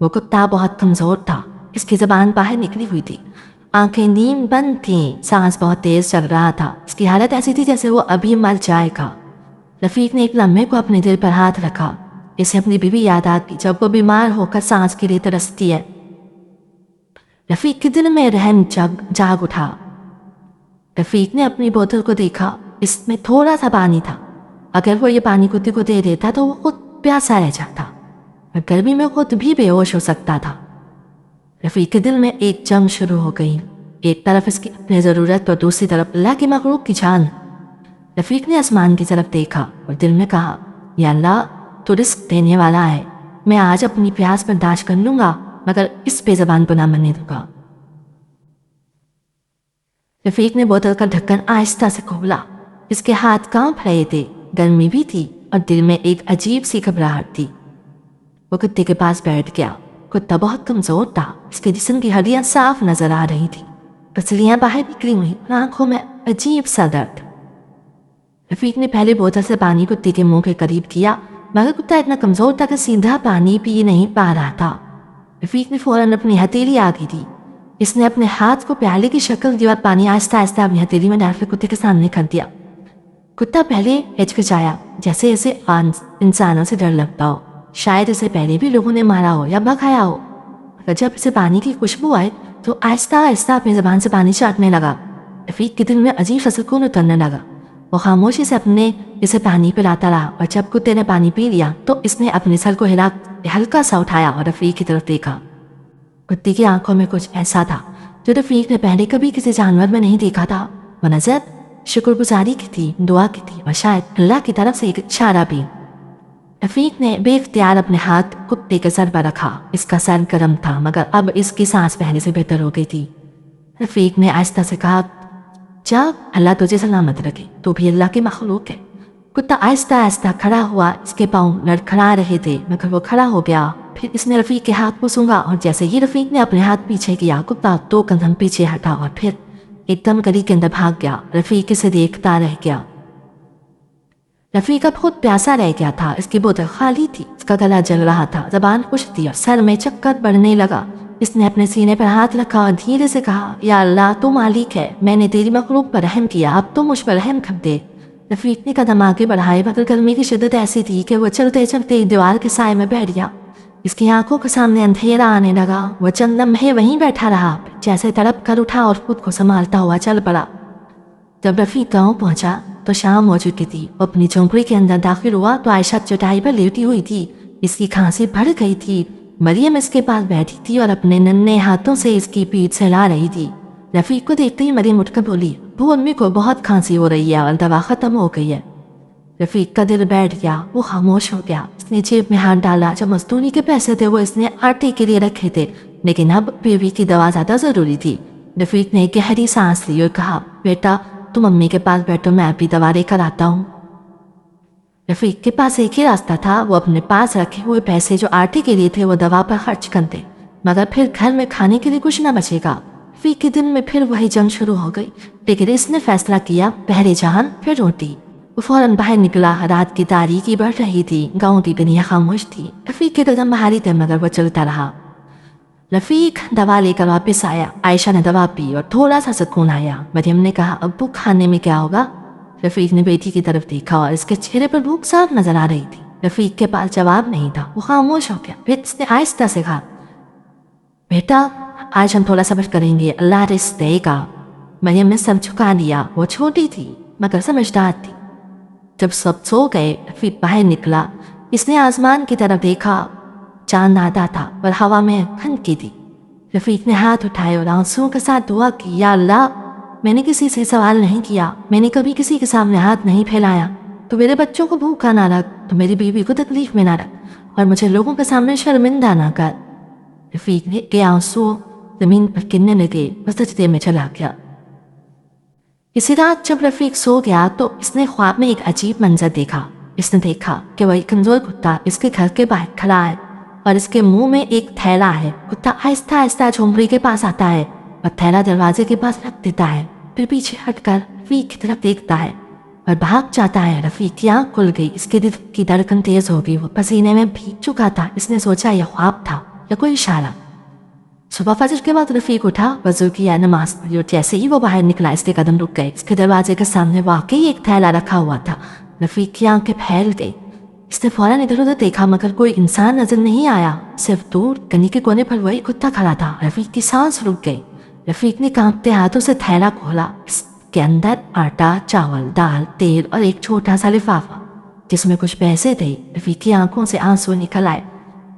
وہ کتا بہت کمزور تھا، اس کی زبان باہر نکلی ہوئی تھی، آنکھیں نیم بند تھیں، سانس بہت تیز چل رہا تھا، اس کی حالت ایسی تھی جیسے وہ ابھی مر جائے گا۔ رفیق نے ایک لمحے کو اپنے دل پر ہاتھ رکھا، اسے اپنی بیوی یاد آتی جب وہ بیمار ہو کر سانس کے لیے ترستی ہے۔ رفیق کے دل میں رحم جاگ اٹھا۔ رفیق نے اپنی بوتل کو دیکھا، اس میں تھوڑا سا پانی تھا، اگر وہ یہ پانی کتے کو دے دیتا تو وہ خود پیاسا رہ جاتا اور گرمی میں خود بھی بے ہوش ہو سکتا تھا۔ رفیق کے دل میں ایک جنگ شروع ہو گئی، ایک طرف اس کی اپنی ضرورت اور دوسری طرف اللہ کی مخلوق کی جان۔ رفیق نے آسمان کی طرف دیکھا اور دل میں کہا، یا اللہ تو رزق دینے والا ہے، میں آج اپنی پیاس برداشت کر لوں گا مگر اس بے زبان کو نہ مرنے دوں گا۔ رفیق نے بوتل کا ڈھکن آہستہ سے کھولا، اس کے ہاتھ کانپ رہے تھے، گرمی بھی تھی اور دل میں ایک عجیب سی گھبراہٹ تھی۔ وہ کتے کے پاس بیٹھ گیا، کتا بہت کمزور تھا، اس کے جسم کی ہڈیاں صاف نظر آ رہی تھیں، پسلیاں باہر نکلی ہوئی اور آنکھوں میں عجیب سا درد۔ رفیق نے پہلے بوتل سے پانی کتے کے منہ کے قریب کیا مگر کتا اتنا کمزور تھا کہ سیدھا پانی پی نہیں پا رہا تھا۔ رفیق نے فوراً اپنی ہتھیلی آگے دی، اس نے اپنے ہاتھ کو پیالے کی شکل دی اور پانی آہستہ آہستہ اپنی ہتھیلی میں ڈال کر کتے کے سامنے کر دیا۔ کتا پہلے ہچکچایا، جیسے اسے انسانوں سے ڈر لگتا ہو، شاید اسے پہلے بھی لوگوں نے مارا ہو یا بھگایا ہو۔ مگر جب اسے پانی کی خوشبو آئے تو آہستہ آہستہ اپنی زبان سے پانی چاٹنے لگا۔ رفیق کے دل میں عجیب سا سکون اترنے لگا، وہ خاموشی سے اسے پانی پلاتا رہا اور جب کتے نے پانی پی لیا تو اس نے اپنے سر کو ہلکا سا اٹھایا اور رفیق کی طرف دیکھا۔ کتے کی آنکھوں میں کچھ ایسا تھا جو رفیق نے پہلے کبھی کسی جانور میں نہیں دیکھا تھا، وہ نظر شکر گزاری کی تھی، دعا کی تھی اور شاید اللہ کی طرف سے ایک اشارہ بھی۔ رفیق نے بے اختیار اپنے ہاتھ کتے کے سر پر رکھا، اس کا سر گرم تھا مگر اب اس کی سانس پہلے سے بہتر ہو گئی تھی۔ رفیق نے آہستہ سے کہا، جا اللہ تجھے سلامت رکھے، تو بھی اللہ کی مخلوق ہے۔ کتا آہستہ آہستہ کھڑا ہوا، اس کے پاؤں لڑکھڑا رہے تھے مگر وہ کھڑا ہو گیا۔ پھر اس نے رفیق کے ہاتھ کو سونگا اور جیسے ہی رفیق نے اپنے ہاتھ پیچھے کیا، کتا 2 قدم پیچھے ہٹا اور پھر ایک دم گلی کے اندر بھاگ گیا۔ رفیق اسے دیکھتا رہ گیا۔ رفیق اب خود پیاسا رہ گیا تھا، اس کی بوتل خالی تھی، اس کا گلا جل رہا تھا، زبان خشک تھی اور سر میں چکر بڑھنے لگا۔ اس نے اپنے سینے پر ہاتھ رکھا اور دھیرے سے کہا، یا اللہ تو مالک ہے، میں نے تیری مخلوق پر رحم کیا، اب تو مجھ پر رحم کر دے۔ رفیق نے قدم آگے بڑھائے مگر گرمی کی شدت ایسی تھی کہ وہ چلتے چلتے دیوار کے سائے میں بیٹھ گیا۔ اس کی آنکھوں کے سامنے اندھیرا آنے لگا، وہ چند لمحے وہیں بیٹھا رہا، جیسے تڑپ کر اٹھا اور خود کو سنبھالتا ہوا چل پڑا۔ جب رفیق گاؤں پہنچا تو شام ہو چکی تھی، وہ اپنی جھونپڑی کے اندر داخل ہوا تو عائشہ چٹائی پر لیٹی ہوئی تھی، اس کی کھانسی بڑھ گئی تھی۔ مریم اس کے پاس بیٹھی تھی اور اپنے ننھے ہاتھوں سے اس کی پیٹھ سہلا رہی تھی۔ رفیق کو دیکھتے ہی مریم اٹھ کر بولی، وہ امی کو بہت کھانسی ہو رہی ہے اور دوا ختم ہو گئی ہے۔ رفیق کا دل بیٹھ گیا، وہ خاموش ہو گیا۔ اس نے جیب میں ہاتھ ڈالا، جو مزدوری کے پیسے تھے وہ اس نے آٹے کے لیے رکھے تھے، لیکن اب بیوی کی دوا زیادہ ضروری تھی۔ رفیق نے گہری سانس لی اور کہا، بیٹا تم امی کے پاس بیٹھو، میں ابھی دوا لے کر آتا ہوں۔ رفیق کے پاس ایک ہی راستہ تھا، وہ اپنے پاس رکھے ہوئے پیسے جو آٹے کے لیے تھے وہ دوا پر خرچ کر دے، مگر پھر گھر میں کھانے کے لیے کچھ نہ بچے گا۔ رفیق کے دل میں پھر وہی جنگ شروع ہو گئی، لیکن اس نے فیصلہ کیا، پہلے جان پھر روٹی۔ وہ فوراً باہر نکلا، رات کی تاریکی بڑھ رہی تھی، گاؤں کی دنیا خاموش تھی۔ رفیق کے قدم بھاری تھے مگر وہ چلتا رہا۔ رفیق دوا لے کر واپس آیا، عائشہ نے دوا پی اور تھوڑا سا سکون آیا۔ مریم نے کہا، ابو کھانے میں کیا ہوگا؟ رفیق نے بیٹی کی طرف دیکھا اور اس کے چہرے پر بھوک صاف نظر آ رہی تھی۔ رفیق کے پاس جواب نہیں تھا، وہ خاموش ہو گیا۔ پھر اس نے آہستہ سے کہا، بیٹا آج ہم تھوڑا صبر کریں گے، اللہ رزق دے گا۔ مریم نے سر جھکا لیا، وہ چھوٹی تھی مگر سمجھدار تھی۔ جب سب سو گئے، رفیق باہر نکلا، اس نے آسمان کی طرف دیکھا، چاند آدھا تھا اور ہوا میں کھنکی تھی۔ رفیق نے ہاتھ اٹھائے اور آنسوؤں کے ساتھ دعا کی، یا اللہ میں نے کسی سے سوال نہیں کیا، میں نے کبھی کسی کے سامنے ہاتھ نہیں پھیلایا، تو میرے بچوں کو بھوکا نہ رکھ، تو میری بیوی کو تکلیف میں نہ رکھ اور مجھے لوگوں کے سامنے شرمندہ نہ کر۔ رفیق کے آنسو زمین پر گرنے لگے، وہ سجدے میں چلا گیا۔ اسی رات جب رفیق سو گیا تو اس نے خواب میں ایک عجیب منظر دیکھا۔ اس نے دیکھا کہ وہ ایک کمزور کتا اس کے گھر کے باہر کھڑا ہے اور اس کے منہ میں ایک تھیلا ہے۔ کتا آہستہ آہستہ جھونپڑی کے پاس آتا ہے اور تھیلا دروازے کے پاس رکھ دیتا ہے، پھر پیچھے ہٹ کر رفیق کی طرف دیکھتا ہے اور بھاگ جاتا ہے۔ رفیق کی آنکھ کھل گئی، اس کے دل کی دھڑکن تیز ہو گئی، وہ پسینے میں بھیگ چکا تھا۔ اس نے سوچا یہ خواب تھا یا کوئی اشارہ۔ صبح فجر کے وقت رفیق اٹھا، وضو کیا، نماز پڑھی اور جیسے ہی وہ باہر نکلا اس کے قدم رک گئے۔ اس کے دروازے کے سامنے واقعی ایک تھیلا رکھا ہوا تھا۔ رفیق کی آنکھیں پھیل گئی۔ اس نے فوراً ادھر ادھر دیکھا مگر کوئی انسان نظر نہیں آیا، صرف دور گلی کے کونے پر وہی کتا کھڑا تھا۔ رفیق کی سانس رک گئی۔ رفیق نے کانپتے ہاتھوں سے تھیلا کھولا۔ اس کے اندر آٹا، چاول، دال، تیل اور ایک چھوٹا سا لفافہ جس میں کچھ پیسے تھے۔ رفیق کی آنکھوں سے آنسو نکل آئے۔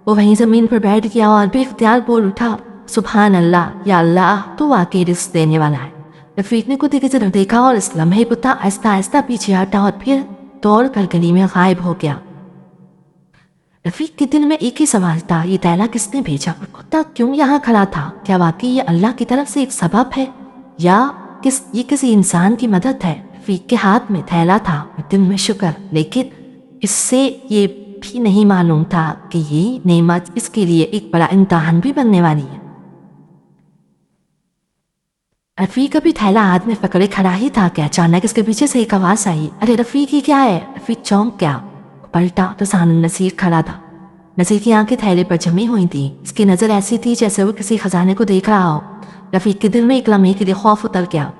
وہ وہیں زمین پر بیٹھ گیا اور بے اختیار بول اٹھا، سبحان اللہ، یا اللہ تو واقعی رزق دینے والا ہے۔ رفیق نے کتے کی طرف دیکھا اور اس لمحے کتا آہستہ آہستہ پیچھے ہٹا اور پھر دوڑ کر گلی میں غائب ہو گیا۔ رفیق کے دل میں ایک ہی سوال تھا، یہ تھیلا کس نے بھیجا اور کتا کیوں یہاں کھڑا تھا؟ کیا واقعی یہ اللہ کی طرف سے ایک سبب ہے یا یہ کسی انسان کی مدد ہے؟ رفیق کے ہاتھ میں تھیلا تھا اور دل میں شکر، لیکن اس سے یہ بھی نہیں معلوم تھا کہ یہ نعمت اس کے لیے ایک بڑا امتحان بھی بننے والی ہے۔ رفیق ابھی تھیلا ہاتھ میں پکڑے کھڑا ہی تھا کہ اچانک اس کے پیچھے سے ایک آواز آئی، ارے رفیق یہ کیا ہے؟ رفیق چونک گیا، پلٹا تو سامنے نصیر کھڑا تھا۔ نصیر کی آنکھیں تھیلے پر جمی ہوئی تھی، اس کی نظر ایسی تھی جیسے وہ کسی خزانے کو دیکھ رہا ہو۔ رفیق کے دل میں ایک لمحے کے لیے خوف اتر گیا۔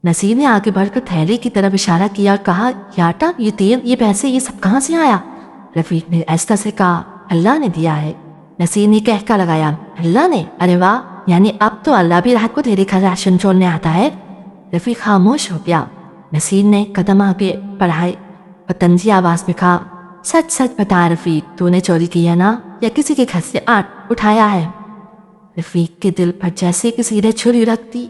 نصیر نے آگے بڑھ کر تھیلے کی طرف اشارہ کیا اور کہا، یہ آٹا، یہ تیل، یہ پیسے، یہ سب کہاں سے آیا؟ رفیق نے آہستہ سے کہا، اللہ نے دیا ہے۔ نصیر نے کہہ کر لگایا، اللہ نے؟ ارے واہ، یعنی اب تو اللہ بھی رات کو تیرے گھر راشن چھوڑنے آتا ہے۔ رفیق خاموش ہو گیا۔ نصیر نے قدم آگے بڑھائے اور طنزی آواز میں کہا، سچ سچ بتا رفیق، تو نے چوری کی ہے نا یا کسی کے گھر سے آٹ اٹھایا ہے؟ رفیق کے دل پر جیسے کسی نے چھری رکھ دی۔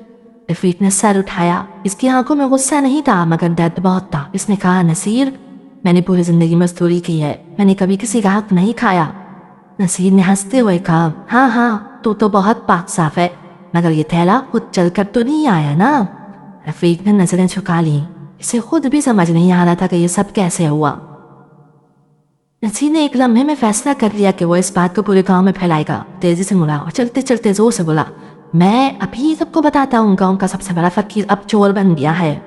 رفیق نے سر اٹھایا، اس کی آنکھوں میں غصہ نہیں تھا مگر درد بہت تھا۔ اس نے کہا، نصیر میں نے پوری زندگی مزدوری کی ہے، میں نے کبھی کسی کا حق نہیں کھایا۔ نصیر نے ہنستے ہوئے کہا، ہاں ہاں تو بہت پاک صاف ہے، مگر یہ تھیلا خود چل کر تو نہیں آیا نا؟ رفیق نے نظریں جھکا لی، اسے خود بھی سمجھ نہیں آ رہا تھا کہ یہ سب کیسے ہوا۔ نصیر نے ایک لمحے میں فیصلہ کر لیا کہ وہ اس بات کو پورے گاؤں میں پھیلائے گا۔ تیزی سے مڑا اور چلتے چلتے زور سے بولا، میں ابھی سب کو بتاتا ہوں، گاؤں کا سب سے بڑا فقیر اب چور بن گیا ہے۔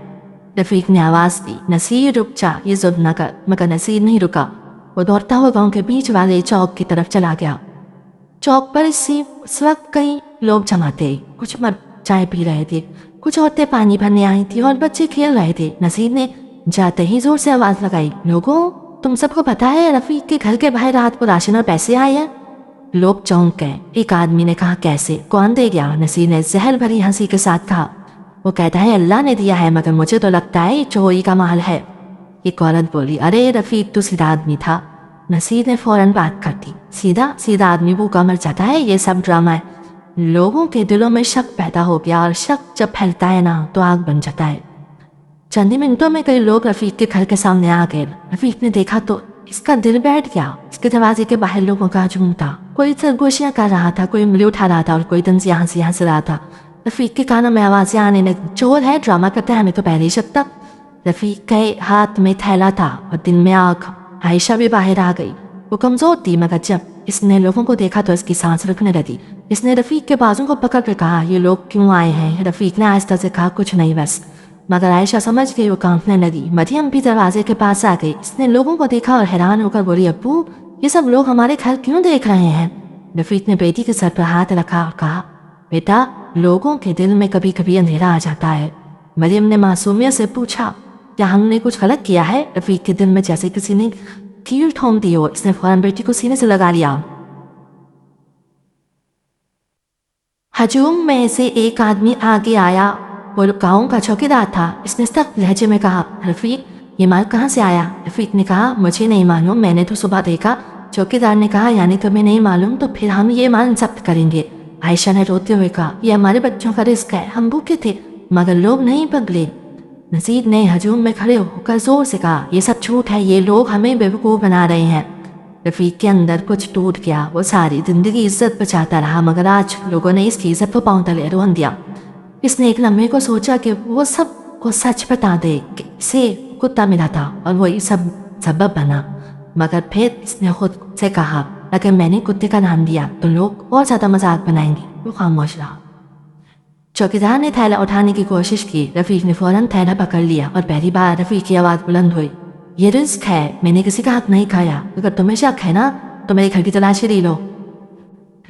رفیق نے آواز دی، نصیر رک جا، یہ ظلم نہ کر۔ مگر نصیر نہیں رکا، وہ دوڑتا ہوا گاؤں کے بیچ والے چوک کی طرف چلا گیا۔ چوک پر اس وقت کئی لوگ جمع تھے، کچھ مرد چائے پی رہے تھے، کچھ عورتیں پانی بھرنے آئی تھی اور بچے کھیل رہے تھے۔ نصیر نے جاتے ہی زور سے آواز لگائی، لوگوں تم سب کو پتا ہے رفیق کے گھر کے باہر رات کو راشن اور پیسے آئے ہیں؟ لوگ چونک گئے۔ ایک آدمی نے کہا، کیسے؟ کون دے گیا؟ نصیر نے زہر بھری ہنسی کے ساتھ کہا، وہ کہتا ہے اللہ نے دیا ہے، مگر مجھے تو لگتا ہے یہ چوری کا مال ہے۔ ایک عورت بولی، ارے رفیق تو سیدھا آدمی تھا۔ نصیر نے فوراً بات کر دی، سیدھا آدمی بھوکا مر جاتا ہے، یہ سب ڈرامہ ہے۔ لوگوں کے دلوں میں شک پیدا ہو گیا اور شک جب پھیلتا ہے نا تو آگ بن جاتا ہے۔ چند منٹوں میں کئی لوگ رفیق کے گھر کے سامنے آ گئے۔ رفیق نے دیکھا تو اس کا دل بیٹھ گیا۔ اس کے دروازے کے باہر لوگوں کا ہجوم تھا، کوئی سرگوشیاں کر رہا تھا، کوئی انگلی اٹھا رہا تھا اور کوئی طنزیہ ہنسی ہنس رہا تھا۔ رفیق کے کانوں میں آوازیں آنے لگی، چور ہے، ڈرامہ کرتا ہے، ہمیں تو پہلے ہی شک تھا۔ رفیق کے ہاتھ میں تھیلا تھا اور دل میں آگ۔ عائشہ بھی باہر آ گئی، وہ کمزور تھی مگر جب اس نے لوگوں کو دیکھا تو اس کی سانس رکنے لگی۔ اس نے رفیق کے بازو کو پکڑ کر کہا، یہ لوگ کیوں آئے ہیں؟ رفیق نے آہستہ سے کہا، کچھ نہیں بس۔ مگر عائشہ سمجھ گئی، وہ کانپنے لگی۔ مریم بھی دروازے کے پاس آ گئی، اس نے لوگوں کو دیکھا اور حیران ہو کر بولی، ابو یہ سب لوگ ہمارے گھر کیوں دیکھ رہے ہیں؟ رفیق نے بیٹی کے سر پر ہاتھ رکھا اور کہا، بیٹا لوگوں کے دل میں کبھی کبھی اندھیرا آ جاتا ہے۔ مریم نے معصومیت سے پوچھا، کیا ہم نے کچھ غلط کیا ہے؟ رفیق کے دل میں جیسے کسی نے کیل ٹھونک دی ہو، اس نے فوراً بیٹی کو سینے سے لگا لیا۔ ہجوم میں سے ایک آدمی آگے آیا، وہ گاؤں کا چوکیدار تھا۔ اس نے سخت لہجے میں کہا، رفیق یہ مال کہاں سے آیا؟ رفیق نے کہا، مجھے نہیں معلوم، میں نے تو صبح دیکھا۔ چوکیدار نے کہا، یعنی تمہیں نہیں معلوم، تو پھر ہم یہ مال ضبط کریں گے۔ عائشہ نے روتے ہوئے کہا، یہ ہمارے بچوں کا رزق ہے، ہم بھوکے تھے مگر لوگ نہیں پگلے۔ نصیر نے ہجوم میں کھڑے ہو کر زور سے کہا، یہ سب جھوٹ ہے، یہ لوگ ہمیں بیوقوف بنا رہے ہیں۔ رفیق کے اندر کچھ ٹوٹ گیا، وہ ساری زندگی عزت بچاتا رہا مگر آج لوگوں نے اس کی عزت کو پاؤں تلے رون دیا۔ اس نے ایک لمحے کو سوچا کہ وہ سب کو سچ بتا دے کہ اسے کتا ملا تھا اور وہ یہ سب سبب بنا، مگر پھر اس نے خود سے کہا، اگر میں نے کتے کا نام دیا تو لوگ اور زیادہ مذاق بنائیں گے۔ وہ خاموش رہا۔ چوکیدار نے تھیلا اٹھانے کی کوشش کی، رفیق نے فوراً تھیلا پکڑ لیا اور پہلی بار رفیق کی آواز بلند ہوئی، یہ رزق ہے، میں نے کسی کا حق نہیں کھایا، اگر تمہیں شک ہے نا تو میرے گھر کی تلاشی لے لو۔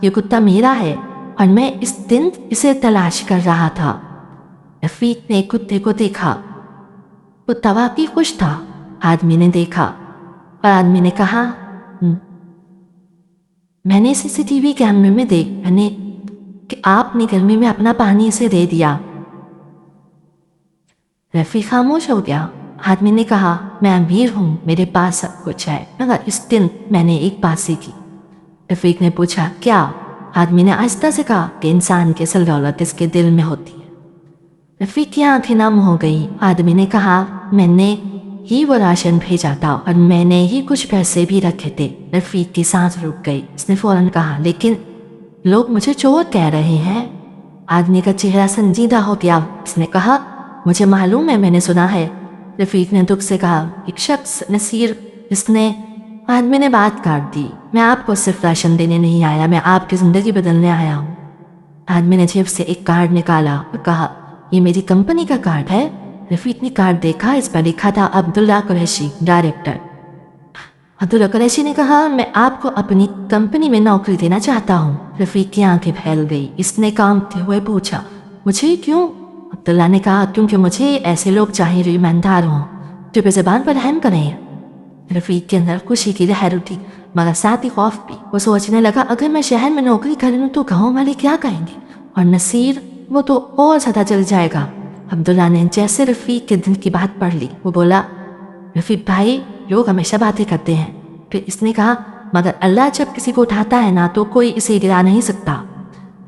یہ کتا میرا ہے اور میں اس دن اسے تلاش کر رہا تھا۔ رفیق نے کتے کو دیکھا۔ کتا واقعی خوش تھا۔ آدمی نے دیکھا اور آدمی نے کہا میں نے CCTV کیمرے میں دیکھا کہ آپ نے گرمی میں اپنا پانی اسے دے دیا۔ رفیق خاموش ہو گیا۔ آدمی نے کہا میں امیر ہوں، میرے پاس سب کچھ ہے، مگر اس دن میں نے ایک بات سیکھی۔ رفیق نے پوچھا کیا؟ آدمی نے آہستہ سے کہا کہ انسان کی اصل دولت اس کے دل میں ہوتی ہے۔ رفیق کی آنکھیں نم ہو گئی۔ آدمی نے کہا میں نے ہی وہ راشن بھیجا تھا اور میں نے ہی کچھ پیسے بھی رکھے تھے۔ رفیق کی سانس رک گئی۔ اس نے فوراً کہا لیکن لوگ مجھے چور کہہ رہے ہیں۔ آدمی کا چہرہ سنجیدہ ہو گیا۔ اس نے کہا مجھے معلوم ہے، میں نے سنا ہے۔ رفیق نے دکھ سے کہا ایک شخص نصیر، اس نے… آدمی نے بات کاٹ دی۔ میں آپ کو صرف راشن دینے نہیں آیا، میں آپ کی زندگی بدلنے آیا ہوں۔ آدمی نے جیب سے ایک کارڈ نکالا اور کہا یہ میری کمپنی کا کارڈ ہے۔ رفیق نے کارڈ دیکھا، اس پر لکھا تھا عبداللہ قریشی، ڈائریکٹر۔ عبداللہ قریشی نے کہا میں آپ کو اپنی کمپنی میں نوکری دینا چاہتا ہوں۔ رفیق کی آنکھیں پھیل گئی۔ اس نے کانپتے ہوئے پوچھا مجھے کیوں؟ عبداللہ نے کہا کیونکہ مجھے ایسے لوگ چاہیے جو ایماندار ہوں، جو بے زبان پر رحم کریں۔ رفیق کے اندر خوشی کی لہر اٹھی مگر ساتھ ہی خوف بھی۔ وہ سوچنے لگا اگر میں شہر میں نوکری کر لوں تو گاؤں والے کیا کہیں گے، اور نصیر وہ تو اور زیادہ چل جائے گا۔ عبداللہ نے جیسے رفیق کے دل کی بات پڑھ لی۔ وہ بولا رفیق بھائی لوگ ہمیشہ باتیں کرتے ہیں۔ پھر اس نے کہا مگر اللہ جب کسی کو اٹھاتا ہے نا تو کوئی اسے گرا نہیں سکتا۔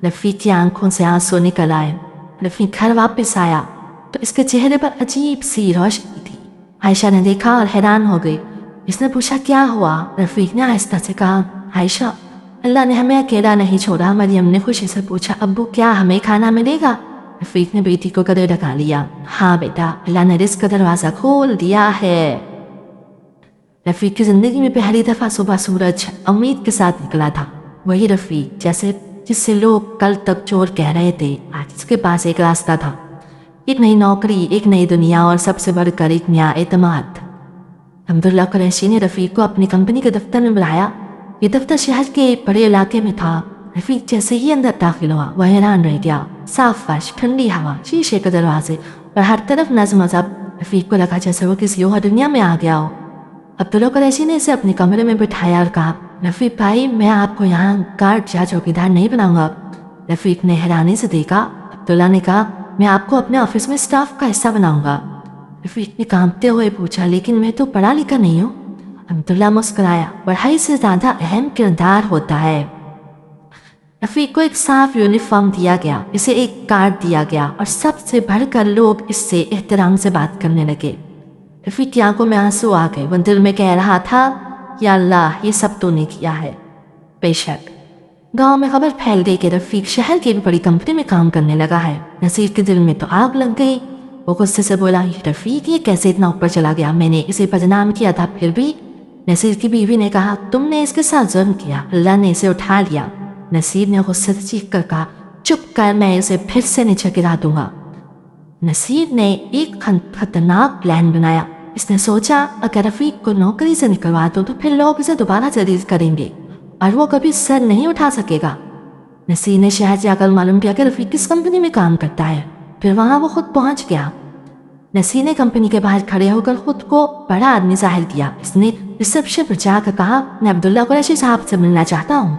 رفیق کی آنکھوں سے آنسو نکل آئے۔ رفیق گھر واپس آیا تو اس کے چہرے پر عجیب سی روشنی تھی۔ عائشہ نے دیکھا اور حیران ہو گئی۔ اس نے پوچھا کیا ہوا؟ رفیق نے آہستہ سے کہا عائشہ اللہ نے ہمیں اکیلا نہیں چھوڑا۔ مریم نے خوشی سے پوچھا ابو کیا ہمیں کھانا ملے گا؟ رفیق نے بیٹی کو گلے لگا لیا۔ ہاں بیٹا، اللہ نے رزق کا دروازہ کھول دیا ہے۔ رفیق کی زندگی میں پہلی دفعہ صبح سورج امید کے ساتھ نکلا تھا۔ وہی رفیق جس سے لوگ کل تک چور کہہ رہے تھے، آج اس کے پاس ایک راستہ تھا، ایک نئی نوکری، ایک نئی دنیا اور سب سے بڑھ کر ایک نیا اعتماد۔ عبداللہ قریشی نے رفیق کو اپنی کمپنی کے دفتر میں بلایا۔ یہ دفتر شہر کے ایک بڑے علاقے میں تھا۔ رفیق جیسے ہی اندر داخل ہوا وہ حیران رہ گیا۔ صاف فرش، ٹھنڈی ہوا، شیشے کے دروازے اور ہر طرف نظم و ضبط۔ رفیق کو لگا جیسے وہ کسی اور دنیا میں آ گیا ہو۔ عبداللہ قریشی نے اسے اپنے کمرے میں بٹھایا اور کہا رفیق بھائی میں آپ کو یہاں گارڈ یا چوکیدار نہیں بناؤں گا۔ رفیق نے حیرانی سے دیکھا۔ عبداللہ نے کہا میں آپ کو اپنے آفس میں اسٹاف کا حصہ بناؤں گا۔ رفیق نے کانپتے ہوئے پوچھا لیکن میں تو پڑھا لکھا نہیں ہوں۔ عبداللہ مسکرایا پڑھائی سے زیادہ اہم کردار ہوتا ہے۔ رفیق کو ایک صاف یونیفارم دیا گیا، اسے ایک کارڈ دیا گیا اور سب سے بڑھ کر لوگ اس سے احترام سے بات کرنے لگے۔ رفیق کی آنکھوں میں آنسو آ گئے۔ وہ دل میں کہہ رہا تھا یا اللہ یہ سب تو نے کیا ہے۔ بے شک گاؤں میں خبر پھیل گئی کہ رفیق شہر کی ایک بڑی کمپنی میں کام کرنے لگا ہے۔ نصیر کے دل میں تو آگ لگ گئی۔ وہ غصے سے بولا یہ رفیق یہ کیسے اتنا اوپر چلا گیا، میں نے اسے بدنام کیا تھا پھر بھی۔ نصیر کی بیوی نے کہا تم نے اس کے ساتھ ظلم کیا، اللہ نے اسے اٹھا لیا۔ نصیر نے غصے سے چیخ کر کہا چپ کر، میں اسے پھر سے نیچے گرا دوں گا۔ نصیر نے ایک خطرناک پلان بنایا۔ اس نے سوچا اگر رفیق کو نوکری سے نکلوا دو تو پھر لوگ اسے دوبارہ ذلیل کریں گے اور وہ کبھی سر نہیں اٹھا سکے گا۔ نصیر نے شہر جا کر معلوم کیا کہ رفیق کس کمپنی میں کام کرتا ہے۔ پھر وہاں وہ خود پہنچ گیا۔ نصیر نے کمپنی کے باہر کھڑے ہو کر خود کو بڑا آدمی ظاہر کیا۔ اس نے ریسپشن پر جا کر کہا میں عبداللہ قریشی صاحب سے ملنا چاہتا ہوں۔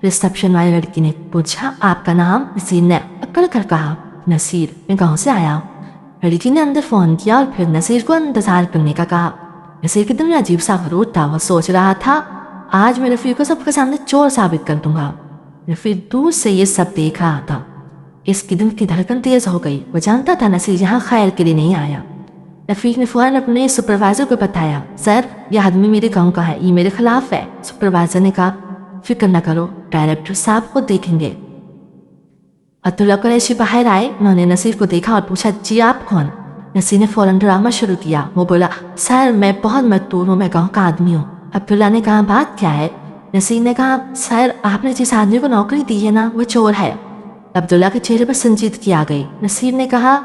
ریسپشن والی لڑکی نے پوچھا آپ کا نام؟ نصیر نے اکڑ کر کہا نصیر، میں گاؤں سے آیا ہوں۔ لڑکی نے اندر فون کیا اور پھر نصیر کو انتظار کرنے کا کہا۔ نصیر کے دل میں عجیب سا غرور تھا۔ وہ سوچ رہا تھا آج میں رفیق کو سب کے سامنے چور ثابت کر دوں گا۔ رفیق دور سے یہ سب دیکھ رہا تھا۔ اس کی دل کی دھڑکن تیز ہو گئی۔ وہ جانتا تھا نصیر یہاں خیر کے لیے نہیں آیا۔ رفیق نے فوراً اپنے سپروائزر کو بتایا سر یہ آدمی میرے گاؤں کا ہے، یہ میرے خلاف ہے۔ سپروائزر نے کہا فکر نہ کرو، ڈائریکٹر صاحب خود دیکھیں گے۔ عبداللہ قریشی باہر آئے۔ انہوں نے نصیر کو دیکھا اور پوچھا جی آپ کون؟ نصیر نے فوراً ڈرامہ شروع کیا۔ وہ بولا سر میں بہت مجبور ہوں، میں گاؤں کا آدمی ہوں۔ عبداللہ نے کہا بات کیا ہے؟ نصیر نے کہا سر آپ نے جس آدمی کو نوکری دی ہے نا وہ چور ہے۔ عبداللہ کے چہرے پر سنجیدگی آ گئی۔ نصیر نے کہا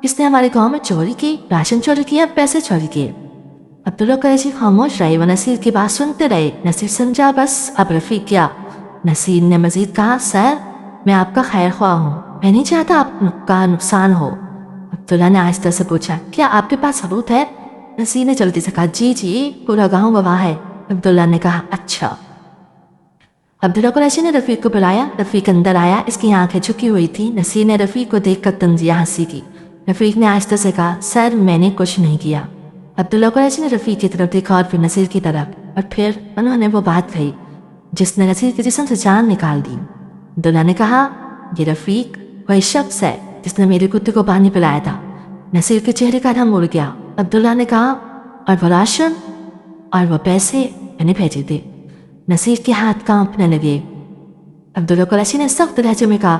اس نے ہمارے گاؤں میں چوری کی، راشن چوری کیا، پیسے چوری کیے۔ عبداللہ قریشی خاموش رہے۔ وہ نصیر کی بات سنتے رہے۔ نصیر سمجھا بس اب رفیق کیا نصیر نے مزید کہا سر میں آپ کا خیر خواہ ہوں, میں نہیں چاہتا آپ کا نقصان ہو. عبداللہ نے آہستہ سے پوچھا کیا آپ کے پاس ثبوت ہے؟ نصیر نے جلدی سے کہا جی پورا گاؤں گواہ ہے. عبداللہ نے کہا اچھا. عبداللہ قریشی نے رفیق کو بلایا. رفیق اندر آیا, اس کی آنکھیں جھکی ہوئی تھی. نصیر نے رفیق کو دیکھ کر طنزیہ ہنسی کی. رفیق نے آہستہ سے کہا سر میں نے کچھ نہیں کیا. عبداللہ قریشی نے رفیق کی طرف دیکھا اور پھر نصیر کی طرف, اور پھر انہوں نے وہ بات کہی جس نے نصیر کے جسم سے جان نکال دی. عبداللہ نے کہا یہ رفیق وہی شخص ہے جس نے میرے کتے کو پانی پلایا تھا. نصیر کے چہرے کا رنگ مڑ گیا. عبداللہ نے کہا اور وہ راشن اور وہ پیسے میں نے بھیجے تھے. نصیر کے ہاتھ کانپنے لگے. عبداللہ قریشی نے سخت لہجے میں کہا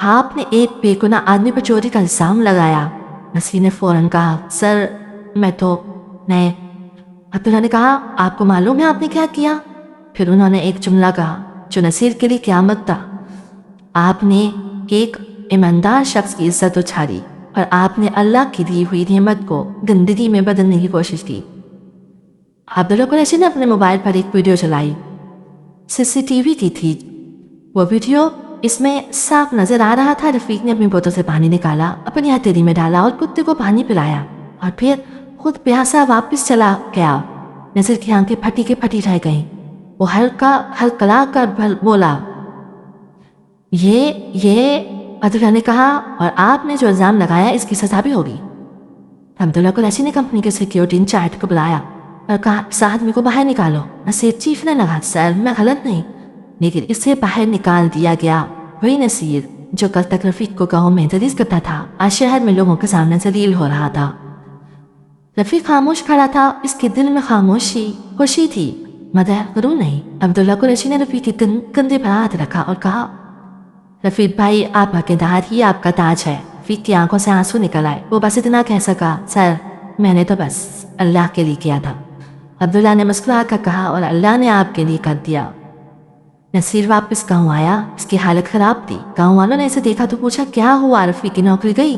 آپ نے ایک بے گناہ آدمی پر چوری کا الزام لگایا. نصیر نے فوراً کہا سر میں تو نہیں. عبداللہ نے کہا آپ کو معلوم ہے آپ نے کیا کیا؟ پھر انہوں نے ایک جملہ کہا جو نصیر کے لیے قیامت تھا. آپ نے ایک ایماندار شخص کی عزت اچھالی اور آپ نے اللہ کی دی ہوئی نعمت کو گندگی میں بدلنے کی کوشش کی. عبداللہ قریشی نے اپنے موبائل پر ایک ویڈیو چلائی. CCTV کی تھی وہ ویڈیو. اس میں صاف نظر آ رہا تھا رفیق نے اپنی بوتل سے پانی نکالا, اپنی ہتھیلی میں ڈالا اور کتے کو پانی پلایا اور پھر خود پیاسا واپس چلا گیا. نصیر کی آنکھیں پھٹی کے پھٹی رہ گئیں. وہ ہلکلا کر بولا یہ عبداللہ نے کہا اور آپ نے جو الزام لگایا اس کی سزا بھی ہوگی. عبداللہ قریشی نے کمپنی کے سیکیورٹی انچارج کو بلایا اور کہا اس آدمی کو باہر نکالو. نصیر چیخنے لگا سر میں غلط نہیں, لیکن اسے باہر نکال دیا گیا. وہی نصیر جو کل تک رفیق کو گاؤں میں تدریس کرتا تھا آج شہر میں لوگوں کے سامنے ذلیل ہو رہا تھا. رفیق خاموش کھڑا تھا. اس کے دل میں خاموشی خوشی تھی مگر غرور نہیں. عبداللہ قریشی نے رفیق کے کندھے پر ہاتھ رکھا اور کہا رفیق بھائی آپ کا کردار ہی آپ کا تاج ہے. رفیق کی آنکھوں سے آنسو نکل آئے. وہ بس اتنا کہہ سکا سر میں نے تو بس اللہ کے لیے کیا تھا. عبداللہ نے مسکرا کر کہا اور اللہ نے آپ کے لیے کر دیا. نصیر واپس گاؤں آیا. اس کی حالت خراب تھی. گاؤں والوں نے اسے دیکھا تو پوچھا کیا ہوا؟ رفیق کی نوکری گئی؟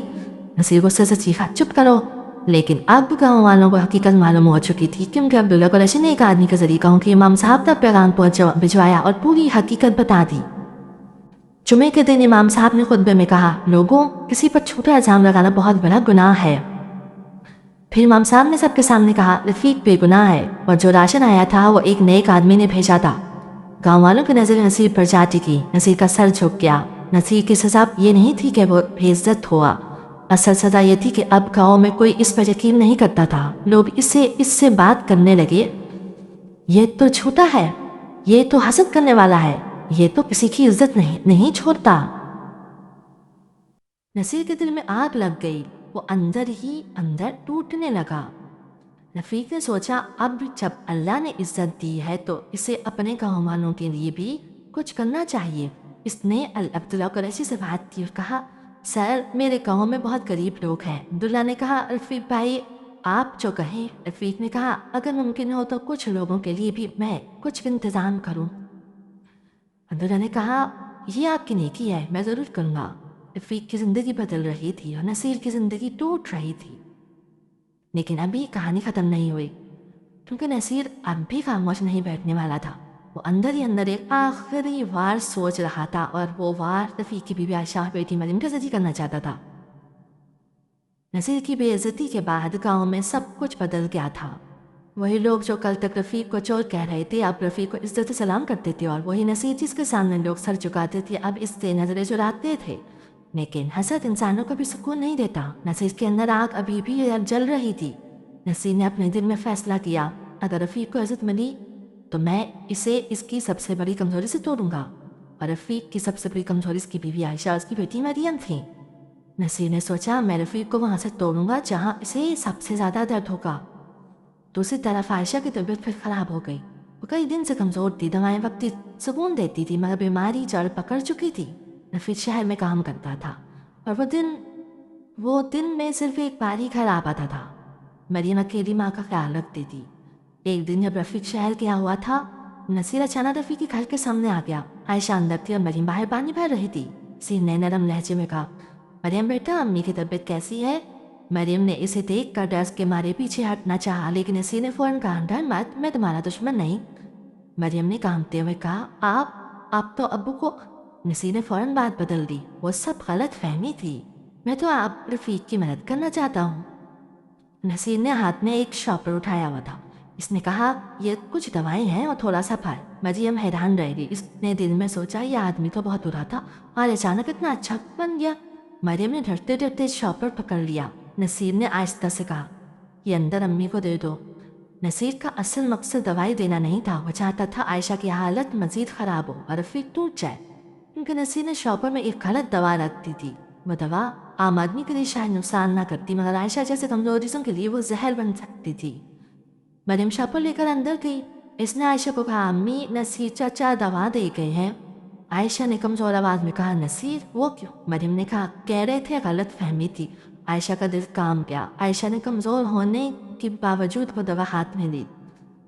نصیر غصے سے چیخا چپ کرو. لیکن اب گاؤں والوں کو حقیقت معلوم ہو چکی تھی کیونکہ عبداللہ قریشی نے ایک آدمی کے ذریعے گاؤں کے امام صاحب تک پیغام بھجوایا اور پوری حقیقت بتا دی. جمعے کے دن امام صاحب نے خطبے میں کہا لوگوں کسی پر جھوٹا الزام لگانا بہت بڑا گناہ ہے. پھر امام صاحب نے سب کے سامنے کہا رفیق بے گناہ ہے اور جو راشن آیا تھا وہ ایک نیک آدمی نے بھیجا تھا. گاؤں والوں کی نظر نصیر پر جا ٹکی. نصیر کا سر جھک گیا. نصیر کی سزا یہ نہیں تھی کہ وہ بے عزت ہوا, اصل سزا یہ تھی کہ اب گاؤں میں کوئی اس پر یقین نہیں کرتا تھا. لوگ اس سے بات کرنے لگے یہ تو جھوٹا ہے, یہ تو حسد کرنے والا ہے, یہ تو کسی کی عزت نہیں چھوڑتا. نصیر کے دل میں آگ لگ گئی. وہ اندر ہی اندر ٹوٹنے لگا. رفیق نے سوچا اب جب اللہ نے عزت دی ہے تو اسے اپنے گاؤں والوں کے لیے بھی کچھ کرنا چاہیے. اس نے عبداللہ قریشی سے بات کی اور کہا سر میرے گاؤں میں بہت غریب لوگ ہیں. عبداللہ نے کہا رفیق بھائی آپ جو کہیں. رفیق نے کہا اگر ممکن ہو تو کچھ لوگوں کے لیے بھی میں کچھ انتظام کروں. عبداللہ نے کہا یہ آپ کی نیکی ہے, میں ضرور کروں گا. رفیق کی زندگی بدل رہی تھی اور نصیر کی زندگی ٹوٹ رہی تھی. لیکن ابھی کہانی ختم نہیں ہوئی کیونکہ نصیر اب بھی خاموش نہیں بیٹھنے والا تھا. وہ اندر ہی اندر ایک آخری وار سوچ رہا تھا اور وہ وار رفیق کی بیوی عائشہ بیٹی مریم کے ذریعے کرنا چاہتا تھا. نصیر کی بے عزتی کے بعد گاؤں میں سب کچھ بدل گیا تھا. وہی لوگ جو کل تک رفیق کو چور کہہ رہے تھے اب رفیق کو عزت سلام کرتے تھے, اور وہی نصیر جس کے سامنے لوگ سر جھکاتے تھے اب اس سے نظریں چراتے تھے. لیکن حسد انسانوں کو بھی سکون نہیں دیتا. نصیر کے اندر آگ ابھی بھی جل رہی تھی. نصیر نے اپنے دل میں فیصلہ کیا اگر رفیق کو عزت ملی تو میں اسے اس کی سب سے بڑی کمزوری سے توڑوں گا. اور رفیق کی سب سے بڑی کمزوری اس کی بیوی عائشہ اس کی بیٹی مریم تھی. نصیر نے سوچا میں رفیق کو وہاں سے توڑوں گا جہاں اسے سب سے زیادہ درد ہوگا. دوسری طرف عائشہ کی طبیعت پھر خراب ہو گئی. وہ کئی دن سے کمزور تھی. دوائیں وقتی سکون دیتی تھی مگر بیماری جڑ پکڑ چکی تھی. رفیق شہر میں کام کرتا تھا اور وہ دن میں صرف ایک بار ہی گھر آ پاتا تھا. مریم اکیلی ماں کا خیال رکھتی تھی. ایک دن جب رفیق شہر گیا ہوا تھا نصیر اچانک رفیق کے گھر کے سامنے آ گیا. عائشہ اندر تھی اور مریم باہر پانی بھر رہی تھی. نصیر نے نرم لہجے میں کہا مریم بیٹا امی کی طبیعت کیسی ہے؟ مریم نے اسے دیکھ کر ڈر کے مارے پیچھے ہٹنا چاہا لیکن نصیر نے فوراً کہا ڈر مت, میں تمہارا دشمن نہیں. مریم نے کانپتے ہوئے کہا آپ تو ابو کو. نصیر نے فوراً بات بدل دی. وہ سب غلط فہمی تھی. میں تو آپ رفیق کی مدد کرنا چاہتا ہوں. نصیر نے ہاتھ میں ایک شاپر اٹھایا ہوا تھا. اس نے کہا یہ کچھ دوائیں ہیں اور تھوڑا سا پھل. مریم حیران رہ گئی. اس نے دل میں سوچا یہ آدمی تو بہت برا تھا اور اچانک اتنا اچھا بن گیا. مریم نے ڈرتے ڈرتے شاپر پکڑ لیا. نصیر نے آہستہ سے کہا یہ اندر امی کو دے دو. نصیر کا اصل مقصد دوائی دینا نہیں تھا. وہ چاہتا تھا عائشہ کی حالت مزید خراب ہو اور رفیق ٹوٹ جائے. کیونکہ نصیر نے شاپر میں ایک غلط دوا رکھ دی تھی. وہ دوا عام آدمی کے لیے شاید نقصان نہ کرتی مگر عائشہ جیسے کمزور جسم کے لیے وہ زہر بن سکتی تھی. مریم شاپر لے کر اندر گئی. اس نے عائشہ کو کہا امی نصیر چاچا دوا دے گئے ہیں. عائشہ نے کمزور آواز میں کہا نصیر وہ کیوں؟ مریم نے کہا کہہ رہے تھے غلط فہمی تھی. عائشہ کا دل کام گیا. عائشہ نے کمزور ہونے کے باوجود وہ دوا ہاتھ میں لی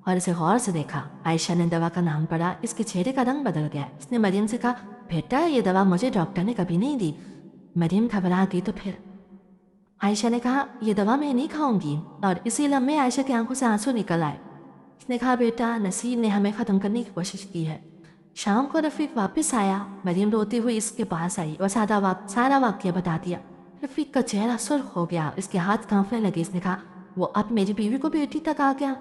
اور اسے غور سے دیکھا. عائشہ نے دوا کا نام پڑھا. اس کے چہرے کا رنگ بدل گیا. اس نے مریم سے کہا بیٹا یہ دوا مجھے ڈاکٹر نے کبھی نہیں دی. مریم گھبرا گئی. تو پھر؟ عائشہ نے کہا یہ دوا میں نہیں کھاؤں گی. اور اسی لمحے عائشہ کی آنکھوں سے آنسو نکل آئے. اس نے کہا بیٹا نصیر نے ہمیں ختم کرنے کی کوشش کی ہے. شام کو رفیق واپس آیا. مریم روتی ہوئی اس کے پاس آئی اور سارا واقعہ بتا دیا. رفیق کا چہرہ سرخ ہو گیا. اس کے ہاتھ کانپنے لگے. اس نے کہا وہ اب میری بیوی کو بیٹی تک آ گیا.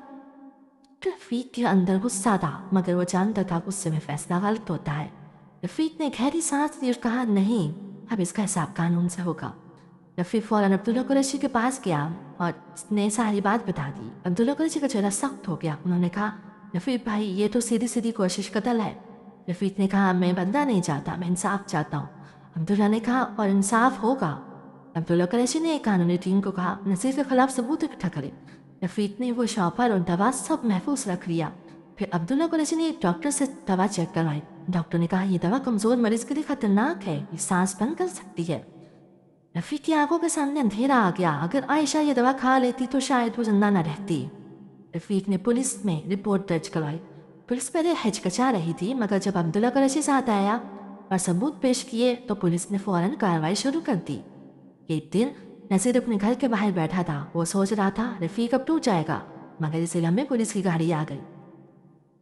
رفیق کے اندر غصہ تھا مگر وہ جانتا تھا غصے میں فیصلہ غلط ہوتا ہے. رفیق نے گہری سانس لی اور کہا نہیں اب اس کا حساب قانون سے ہوگا. رفیق فوراً عبداللہ قریشی کے پاس گیا اور اس نے ساری بات بتا دی. عبداللہ قریشی کا چہرہ سخت ہو گیا. انہوں نے کہا رفیق بھائی یہ تو سیدھی سیدھی کوشش قتل ہے. رفیق نے کہا میں بندہ نہیں چاہتا میں انصاف چاہتا ہوں. عبداللہ نے کہا اور انصاف ہوگا. عبداللہ قریشی نے قانونی ٹیم کو کہا نصیر کے خلاف ثبوت اکٹھا کرے. رفیق نے وہ شاپر اور دوا سب محفوظ رکھ لیا. پھر عبداللہ قریشی نے ایک ڈاکٹر سے دوا چیک کروائی. ڈاکٹر نے کہا یہ دوا کمزور مریض کے لیے خطرناک ہے. یہ سانس بند کر سکتی ہے. رفیق کی آنکھوں کے سامنے اندھیرا آ گیا. اگر عائشہ یہ دوا کھا لیتی تو شاید وہ زندہ نہ رہتی. رفیق نے پولیس میں رپورٹ درج کروائی. پولیس پہلے ہچکچا رہی تھی مگر جب عبداللہ قریشی ساتھ آیا اور ثبوت پیش کیے تو پولیس نے فوراً کارروائی شروع کر دی. ایک دن نصیر اپنے گھر کے باہر بیٹھا تھا. وہ سوچ رہا تھا رفیق اب ٹوٹ جائے گا مگر اسی لمحے پولیس کی گاڑی آ گئی.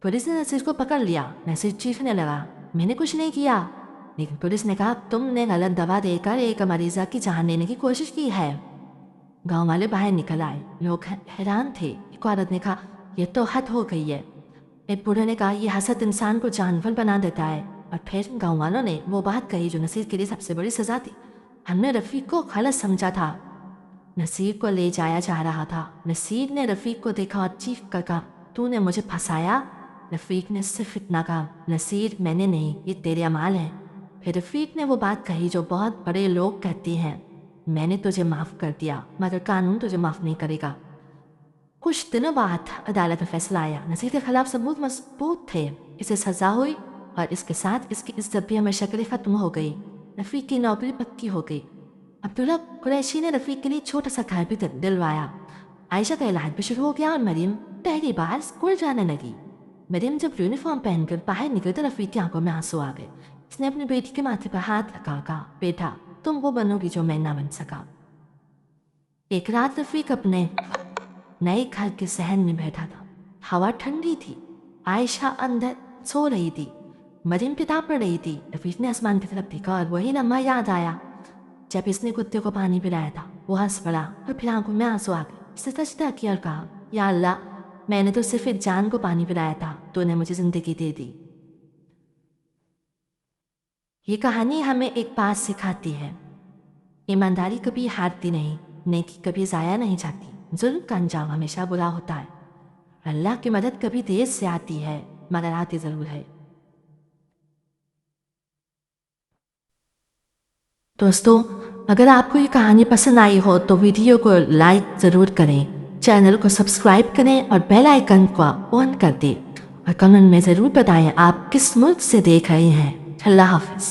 پولیس نے نصیر کو پکڑ لیا. نصیر چیخنے لگا میں نے کچھ نہیں کیا. لیکن پولیس نے کہا تم نے غلط دوا دے کر ایک مریضہ کی جان لینے کی کوشش کی ہے. گاؤں والے باہر نکل آئے. لوگ حیران تھے. ایک عورت نے کہا یہ تو حد ہو گئی ہے. ایک بوڑھے نے کہا یہ حسد انسان کو جانور بنا دیتا ہے. اور پھر گاؤں والوں نے وہ بات کہی جو نصیر کے لیے سب سے بڑی سزا تھی. ہم نے رفیق کو غلط سمجھا تھا. نصیر کو لے جایا جا رہا تھا. نصیر نے رفیق کو دیکھا اور چیخ کر کہا تو نے مجھے پھنسایا. رفیق نے صرف اتنا کہا نصیر میں نے نہیں یہ تیرے اعمال ہیں. پھر رفیق نے وہ بات کہی جو بہت بڑے لوگ کہتے ہیں میں نے تجھے معاف کر دیا مگر قانون تجھے معاف نہیں کرے گا. کچھ دنوں بعد عدالت میں فیصلہ آیا. نصیر کے خلاف ثبوت مضبوط تھے. اسے سزا ہوئی اور اس کے ساتھ اس کی عزت بھی ہمیشہ کے لیے ختم ہو گئی. رفیق کی نوکری پکی ہو گئی. عبداللہ قریشی نے رفیق کے لیے چھوٹا سا گھر بھی دلوایا. عائشہ کا علاج بھی شروع ہو گیا اور مریم پہلی بار اسکول جانے لگی. مریم جب یونیفارم پہن کر باہر نکلی تو رفیق کی آنکھوں میں آنسو آ گئے. اس نے اپنی بیٹی کے ماتھے پر ہاتھ رکھا. کہا بیٹا تم وہ بنو گی جو میں نہ بن سکا. ایک رات رفیق اپنے نئے گھر کے صحن میں بیٹھا تھا. ہوا ٹھنڈی تھی. عائشہ اندر سو رہی تھی. مریم کتاب پڑھ رہی تھی. رفیق نے آسمان کی طرف دیکھا اور وہی لمحہ یاد آیا جب اس نے کتے کو پانی پلایا تھا. وہ ہنس پڑا اور پھر آنکھوں میں آنسو آ گئے. اس نے سجدہ کیا اور کہا یا اللہ میں نے تو صرف ایک جان کو پانی پلایا تھا تو نے مجھے زندگی دے دی. یہ کہانی ہمیں ایک بات سکھاتی ہے ایمانداری کبھی ہارتی نہیں. نیکی کبھی ضائع نہیں جاتی. ظلم کا انجام ہمیشہ برا ہوتا ہے. اللہ کی مدد کبھی دیر سے آتی ہے مگر آتی ضرور ہے. دوستو اگر آپ کو یہ کہانی پسند آئی ہو تو ویڈیو کو لائک ضرور کریں. چینل کو سبسکرائب کریں اور بیل آئیکن کو آن کر دیں اور کمنٹ میں ضرور بتائیں آپ کس ملک سے دیکھ رہے ہیں. اللہ حافظ.